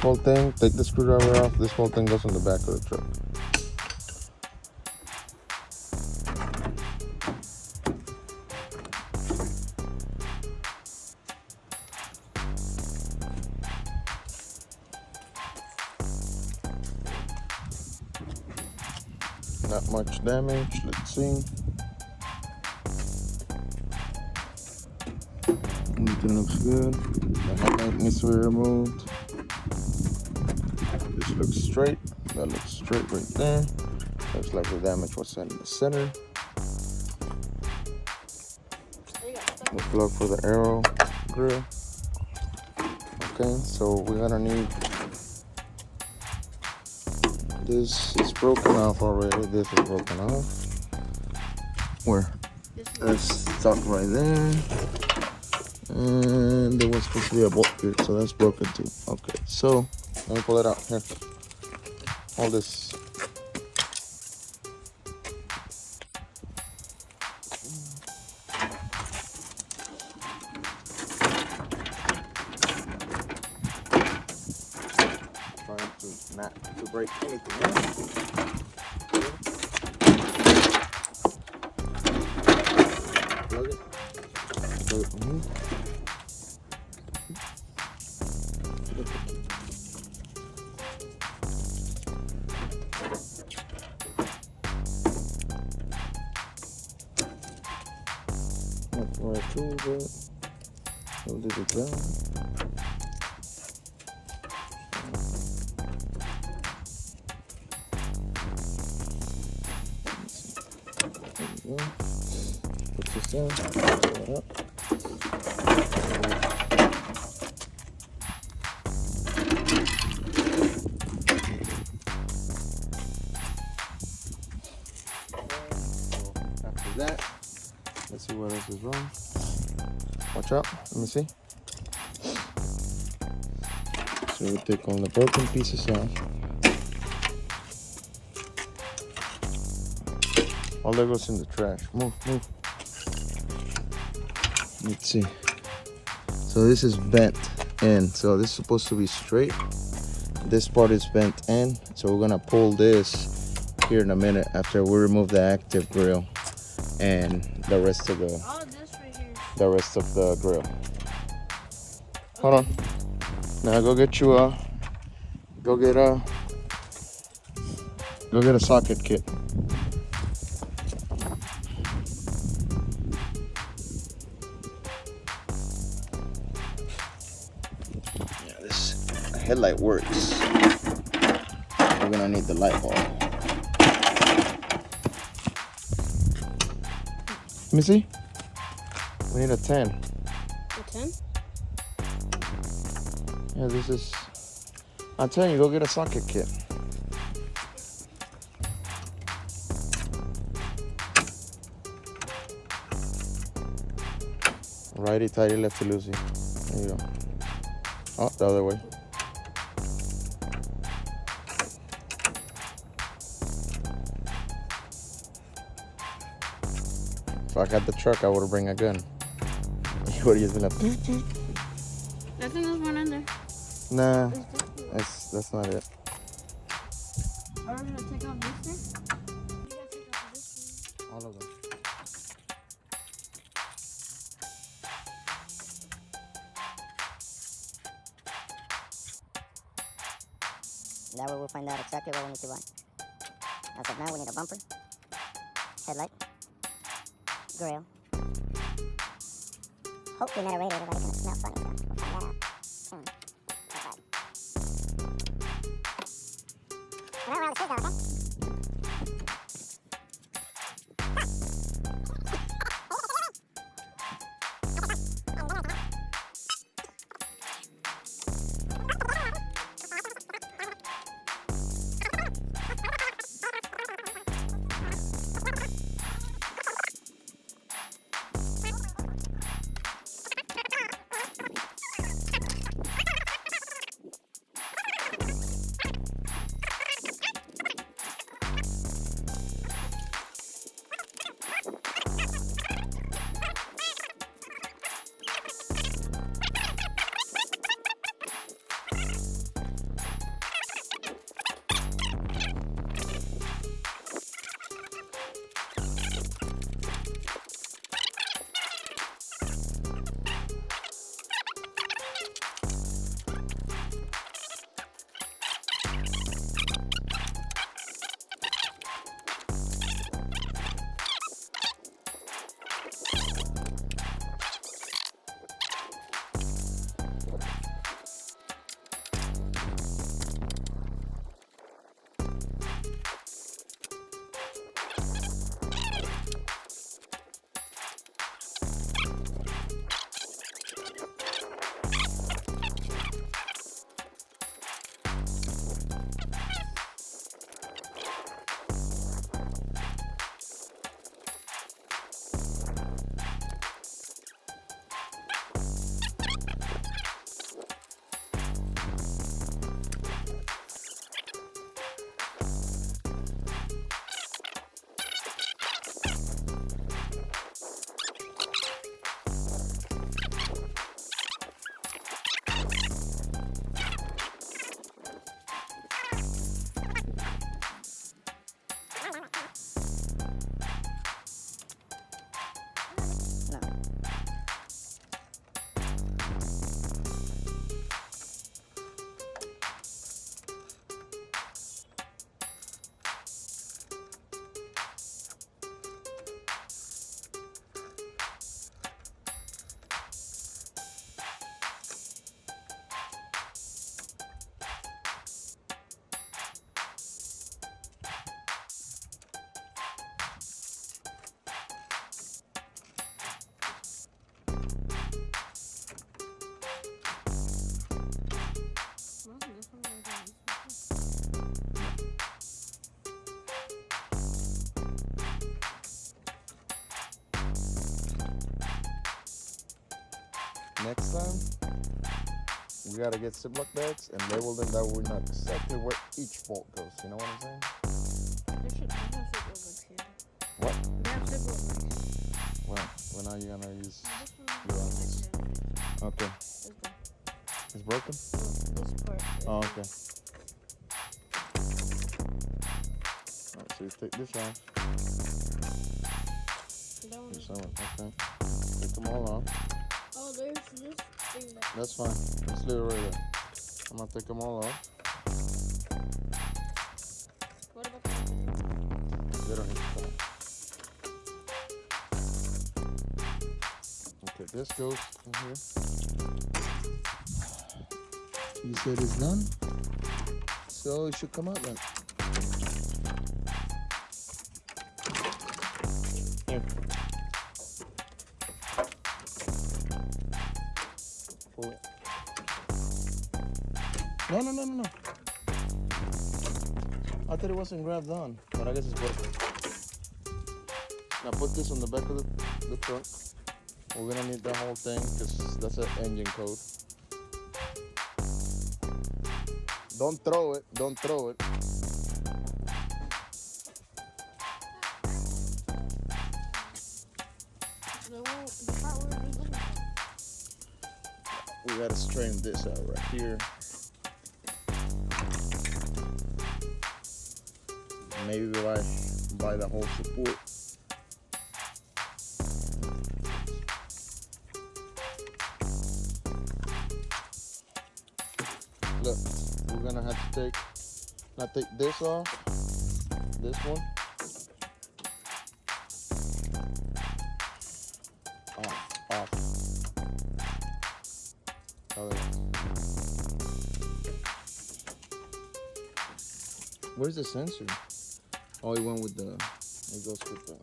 whole thing, take the screwdriver off, this whole thing goes in the back of the truck. Not much damage, let's see. Everything looks good. The headlight needs to be removed. This looks straight. That looks straight right there. Looks like the damage was in the center. The plug for the aero grill. Okay, so we're gonna need this. Is broken off already. This is broken off. Where? It's stuck right there. And there was supposed to be a bolt here, so that's broken too. Okay, so let me pull it out here. Hold this. Trying to not to break anything else. Plug it. Plug it from here. Not the right tool, but we'll do the job. There we go. Put this in, pull it up. After that, let's see what else is wrong. Watch out, let me see. So we take all the broken pieces off. All that goes in the trash. Move, move. Let's see. So this is bent in. So this is supposed to be straight. This part is bent in. So we're gonna pull this here in a minute after we remove the active grill and the rest of the grill. Hold on. Now go get a socket kit. Yeah, this headlight works. We're gonna need the light bulb. Let me see. We need a 10. A 10? Yeah, this is. I'm telling you, go get a socket kit. Righty tighty, lefty loosey. There you go. Oh, the other way. If I got the truck, I would bring a gun. You would have just been like. I think there's one in there. Nah, that's not it. Are we gonna take off this thing? You gotta take off this thing. All of them. That way we'll find out exactly what we need to buy. As of now, we need a bumper, headlight, grill. Hopefully not a radiator, but it's gonna smell funny, so we'll find that out soon. Well, we're on the street though, okay? next time, we gotta get Ziploc bags and label them that we know exactly where each bolt goes. You know what I'm saying? They should have Ziploc here. What? They have Ziploc bags. Well, now you're gonna use This one your has eyes. Ziploc Okay. bags. It's gone. It's broken? This part. Oh, okay. Alright, so you take this off. That one. This one, okay. Take them all off. Oh, there's this thing that. That's fine. Let's leave it right there. I'm gonna take them all off. What about the one? They don't need to come off. Okay, this goes in here. You said it's done? So it should come out then. Here. Pull it. No. I thought it wasn't grabbed on, but I guess it's broken. Now put this on the back of the truck. We're gonna need the whole thing because that's an engine code. Don't throw it. Don't throw it. The part where we're looking for. We gotta straighten this out right here. Maybe buy the whole support. Look, we're gonna have to take this off. This one. Off. Other one. Where's the sensor? Oh, it went with the. It goes with the.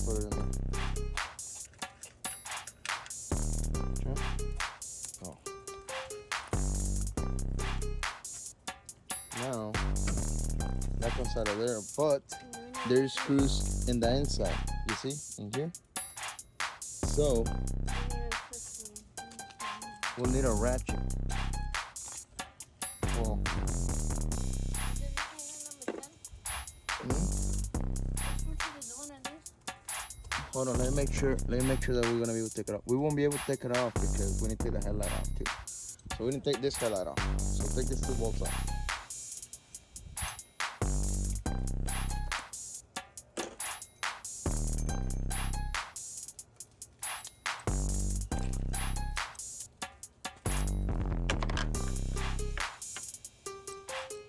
Put it in there. Okay. Oh. Now that comes out of there, but there's screws in the inside. You see in here. So we'll need a ratchet. Well. Hold on, let me make sure that we're gonna be able to take it off. We won't be able to take it off because we need to take the headlight off too. So we need to take this headlight off. So take these two bolts off.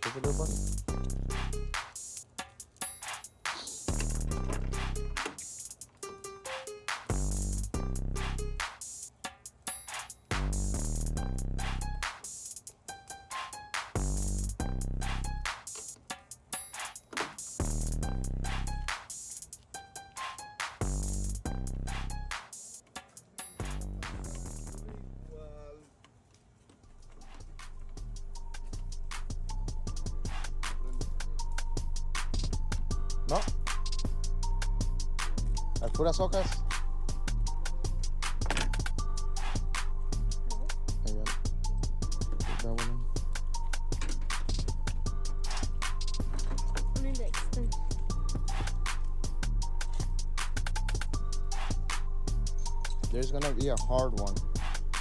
Push the little button. No. Las puras hojas. Ahí va. That one in. I need to extend. There's gonna be a hard one.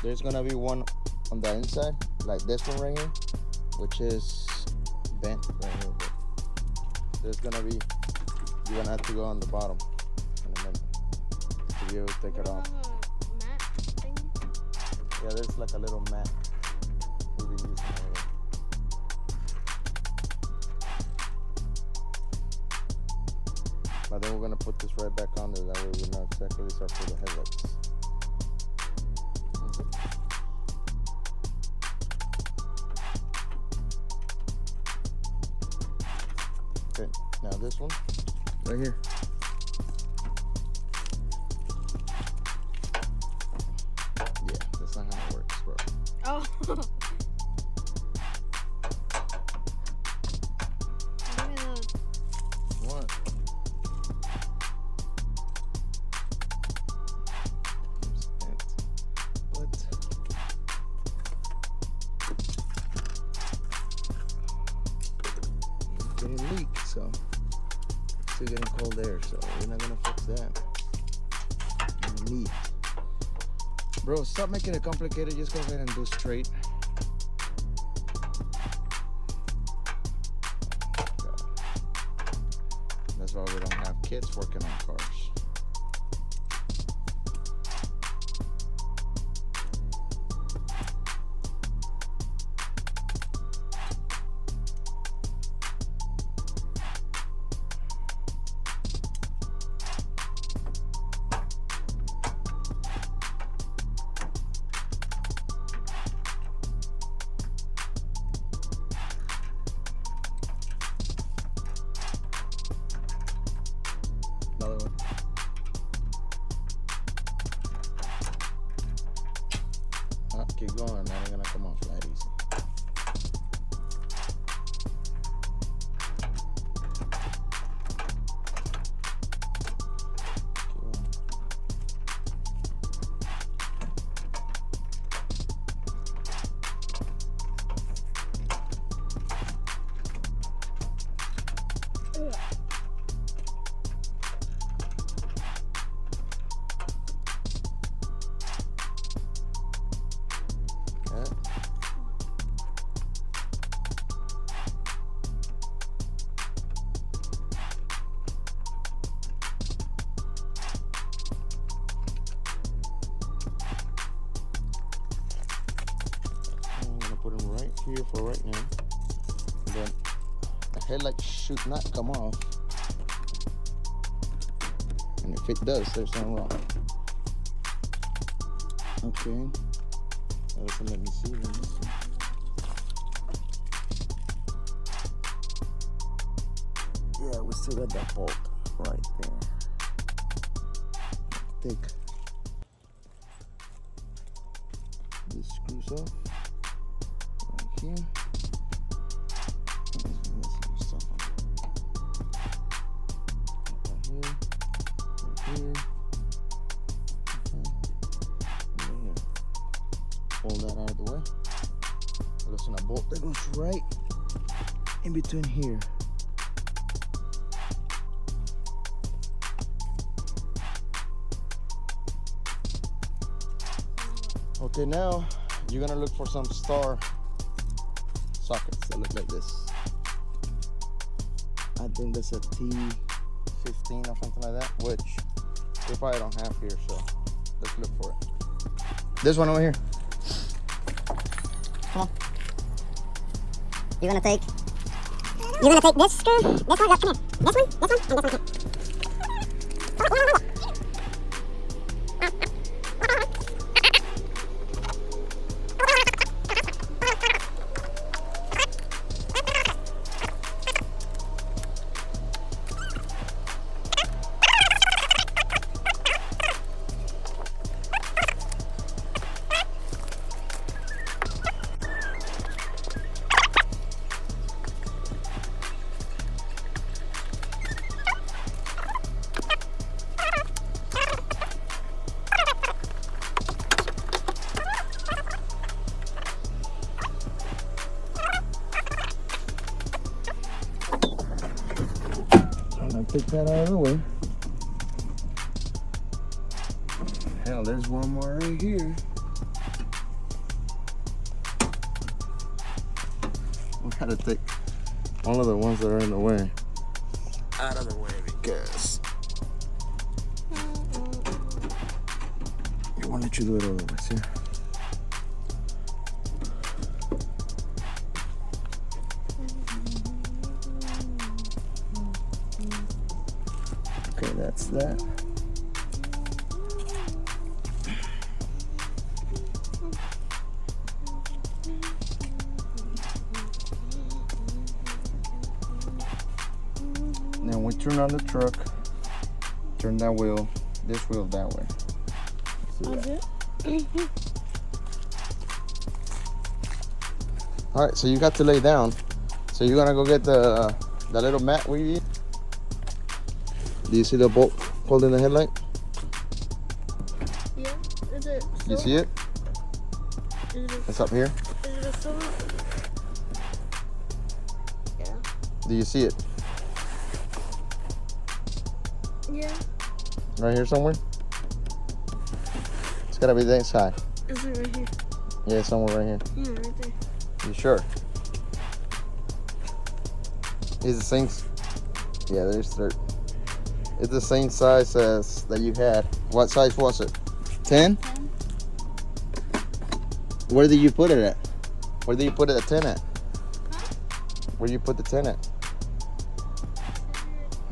There's gonna be one on the inside, like this one right here, which is bent right here. But there's gonna be, you're gonna have to go on the bottom in a minute to be able to take it off. Mat thing? Yeah, there's like a little mat we've been using already. But then we're gonna put this right back on there, that way we know exactly these are for the headlights. Okay. Now this one, right here. Yeah, that's not how it works, bro. Oh. Give me those. What? Spent. But it's getting leak, so it's still getting cold air, so we're not gonna fix that. Neat. Bro, stop making it complicated. Just go ahead and do straight. That's why we don't have kids working on cars. Another one. Keep going. That ain't gonna come off that easy. Put them right here for right now. And then the headlight should not come off. And if it does, there's something wrong. Okay. That doesn't let me see them. Yeah, we still got that bolt right there. Take these screws off. Here. Some stuff on right here, right here. Okay. Pull that out of the way. Loosen a bolt that goes right in between here. Okay, now you're gonna look for some star sockets that look like this. I think that's a T15 or something like that, which we probably don't have here, so let's look for it. This one over here. Come on. You're gonna take this screw, this one, come here. This one, and this one. Take that out of the way. Hell, there's one more right here. We gotta take all of the ones that are in the way out of the way because you want to let you do it all the way. See? Okay, that's that. turn on the truck. Turn that wheel, this wheel that way. I'll do it. All right, so you got to lay down. So you're gonna go get the little mat we use. Do you see the bolt holding the headlight? Yeah. Is it silver? You see it? Is it It's up here. is it a silver? Yeah. Do you see it? Yeah. Right here somewhere? It's gotta be that side. Is it right here? Yeah, somewhere right here. Yeah, right there. You sure? Is the same? Yeah, there's dirt. It's the same size as that you had. What size was it? 10? 10. Where did you put it at? Where did you put it at 10 at? Huh? Where do you put the 10 at?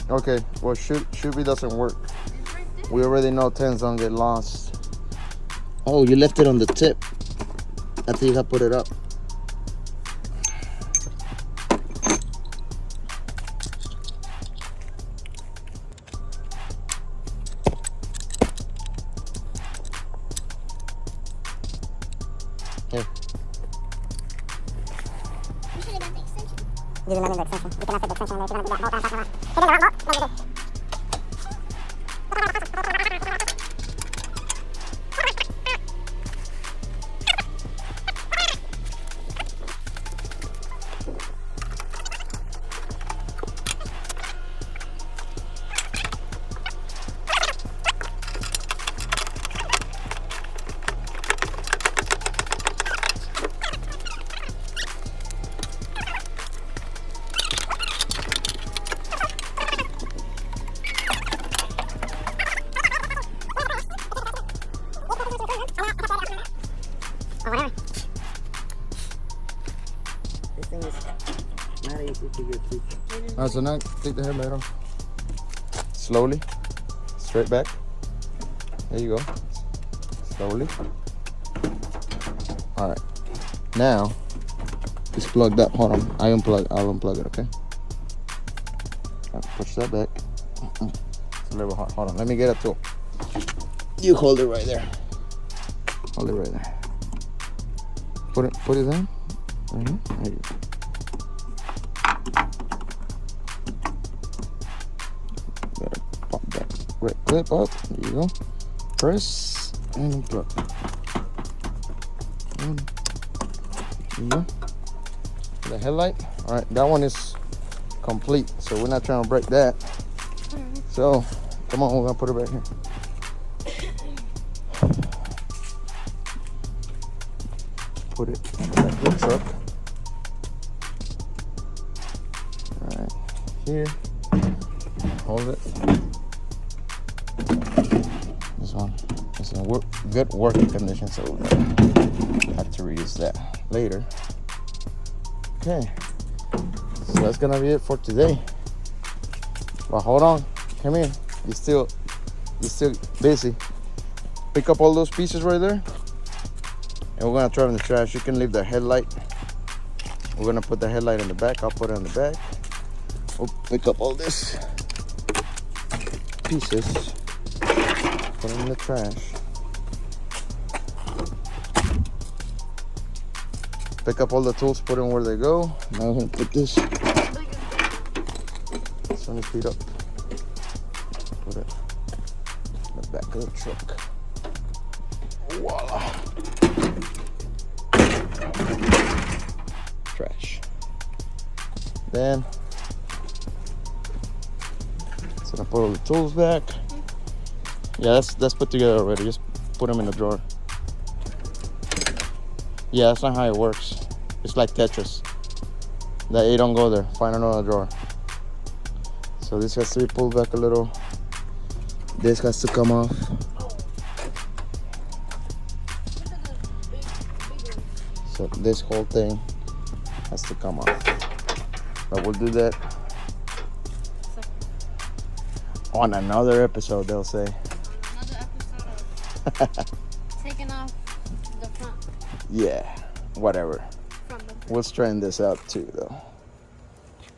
Okay, well should be doesn't work. It's right there. We already know 10s don't get lost. Oh, you left it on the tip. I think I put it up. Here. You should have got the extension. You did not need the extension. You cannot fit the extension in there. You're gonna do that bolt. Hit the wrong bolt. Like you did. Or whatever. This thing is not easy to get to. Alright, so now take the headlight off. Slowly. Straight back. There you go. Slowly. Alright. Now it's plugged up. Hold on. I'll unplug it, okay? Alright, push that back. It's a little hard. Hold on. Let me get a tool. You hold it right there. Hold it right there. Put it down. Right here. There you go. Gotta pop that red clip up. There you go. Press and unplug. There you go. The headlight. All right, that one is complete, so we're not trying to break that. So come on, we're gonna put it back here. Put it back in the truck. Right here. Hold it. This one is in good working condition, so we're gonna have to reuse that later. Okay, so that's gonna be it for today. But hold on, come here. You're still busy. Pick up all those pieces right there. And we're gonna throw it in the trash. You can leave the headlight. We're gonna put the headlight in the back. I'll put it in the back. We'll pick up all this pieces. Put them in the trash. Pick up all the tools, put them where they go. Now I'm gonna put this 20 feet up. Put it in the back of the truck. Voila. Trash. Then, so I put all the tools back. Yeah, that's put together already. Just put them in the drawer. Yeah, that's not how it works. It's like Tetris. That A don't go there. Find another drawer. So this has to be pulled back a little. This has to come off. So this whole thing has to come off. But we'll do that on another episode, they'll say. Another episode of taking off the front. Yeah, whatever. Front bumper. We'll straighten this out too, though.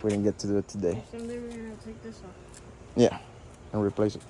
We didn't get to do it today. Someday we're gonna take this off. Yeah, and replace it.